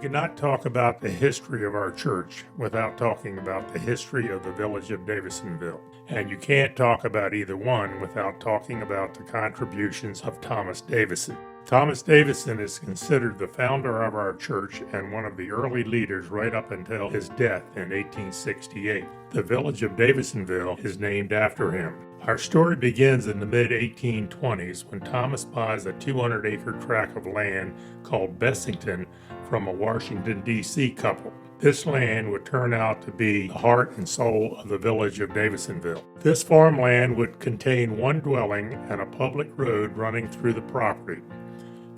cannot talk about the history of our church without talking about the history of the village of Davisonville. And you can't talk about either one without talking about the contributions of Thomas Davison. Thomas Davison is considered the founder of our church and one of the early leaders right up until his death in 1868. The village of Davisonville is named after him. Our story begins in the mid-1820s when Thomas buys a 200-acre tract of land called Bessington from a Washington, D.C. couple. This land would turn out to be the heart and soul of the village of Davisonville. This farmland would contain one dwelling and a public road running through the property.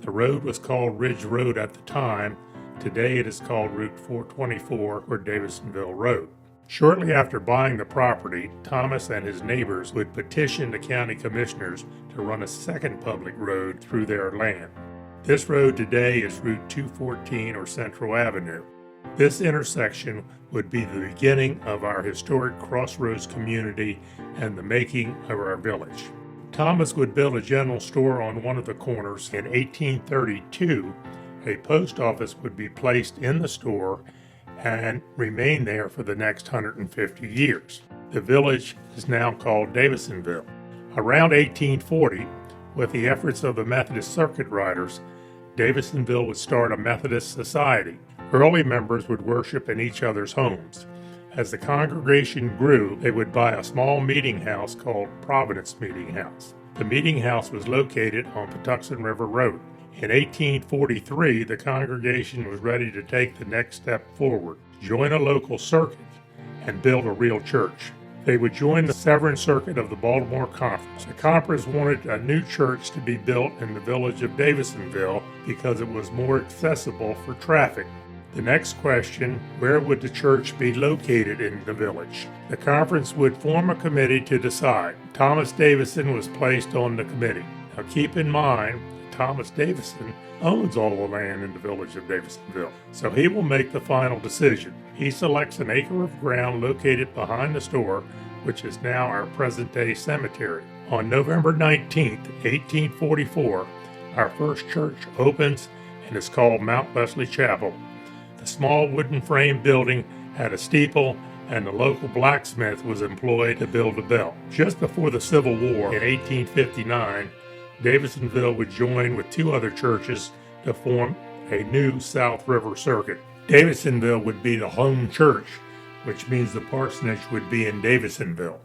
The road was called Ridge Road at the time. Today it is called Route 424 or Davisonville Road. Shortly after buying the property, Thomas and his neighbors would petition the county commissioners to run a second public road through their land. This road today is Route 214 or Central Avenue. This intersection would be the beginning of our historic crossroads community and the making of our village. Thomas would build a general store on one of the corners. In 1832, a post office would be placed in the store and remain there for the next 150 years. The village is now called Davisonville. Around 1840, with the efforts of the Methodist circuit riders, Davisonville would start a Methodist society. Early members would worship in each other's homes. As the congregation grew, they would buy a small meeting house called Providence Meeting House. The meeting house was located on Patuxent River Road. In 1843, the congregation was ready to take the next step forward, join a local circuit, and build a real church. They would join the Severn Circuit of the Baltimore Conference. The conference wanted a new church to be built in the village of Davisonville because it was more accessible for traffic. The next question, where would the church be located in the village? The conference would form a committee to decide. Thomas Davison was placed on the committee. Now keep in mind, Thomas Davison owns all the land in the village of Davisonville, so he will make the final decision. He selects an acre of ground located behind the store, which is now our present-day cemetery. On November 19, 1844, our first church opens and is called Mount Wesley Chapel. The small wooden frame building had a steeple, and the local blacksmith was employed to build a bell. Just before the Civil War in 1859, Davisonville would join with two other churches to form a new South River Circuit. Davisonville would be the home church, which means the parsonage would be in Davisonville.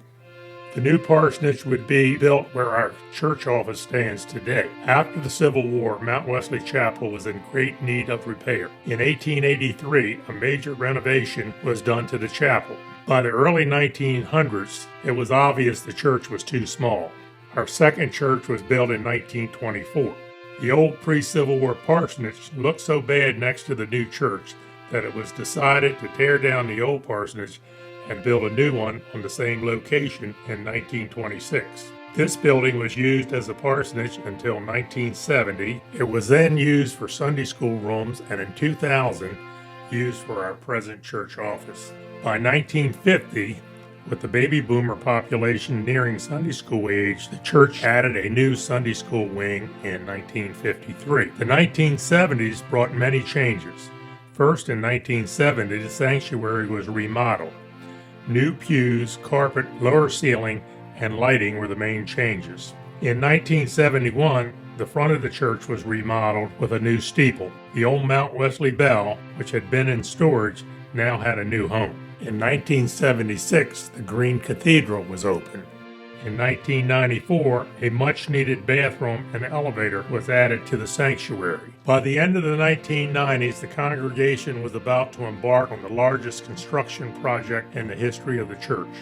The new parsonage would be built where our church office stands today. After the Civil War, Mount Wesley Chapel was in great need of repair. In 1883, a major renovation was done to the chapel. By the early 1900s, it was obvious the church was too small. Our second church was built in 1924. The old pre-Civil War parsonage looked so bad next to the new church that it was decided to tear down the old parsonage and build a new one on the same location in 1926. This building was used as a parsonage until 1970. It was then used for Sunday school rooms and in 2000 used for our present church office. By 1950, with the baby boomer population nearing Sunday school age, the church added a new Sunday school wing in 1953. The 1970s brought many changes. First, in 1970, the sanctuary was remodeled. New pews, carpet, lower ceiling, and lighting were the main changes. In 1971, the front of the church was remodeled with a new steeple. The old Mount Wesley bell, which had been in storage, now had a new home. In 1976, the Green Cathedral was opened. In 1994, a much-needed bathroom and elevator was added to the sanctuary. By the end of the 1990s, the congregation was about to embark on the largest construction project in the history of the church.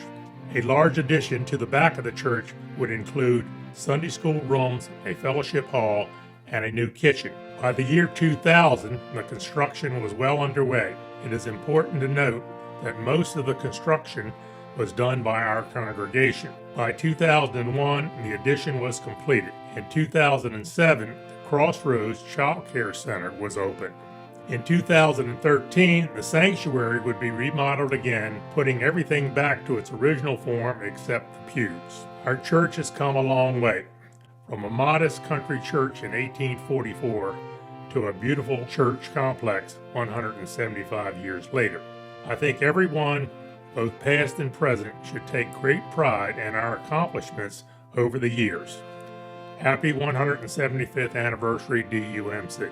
A large addition to the back of the church would include Sunday school rooms, a fellowship hall, and a new kitchen. By the year 2000, the construction was well underway. It is important to note that most of the construction was done by our congregation. By 2001, the addition was completed. In 2007, the Crossroads Child Care Center was opened. In 2013, the sanctuary would be remodeled again, putting everything back to its original form except the pews. Our church has come a long way. From a modest country church in 1844 to a beautiful church complex 175 years later. I think everyone, both past and present, should take great pride in our accomplishments over the years. Happy 175th anniversary, DUMC.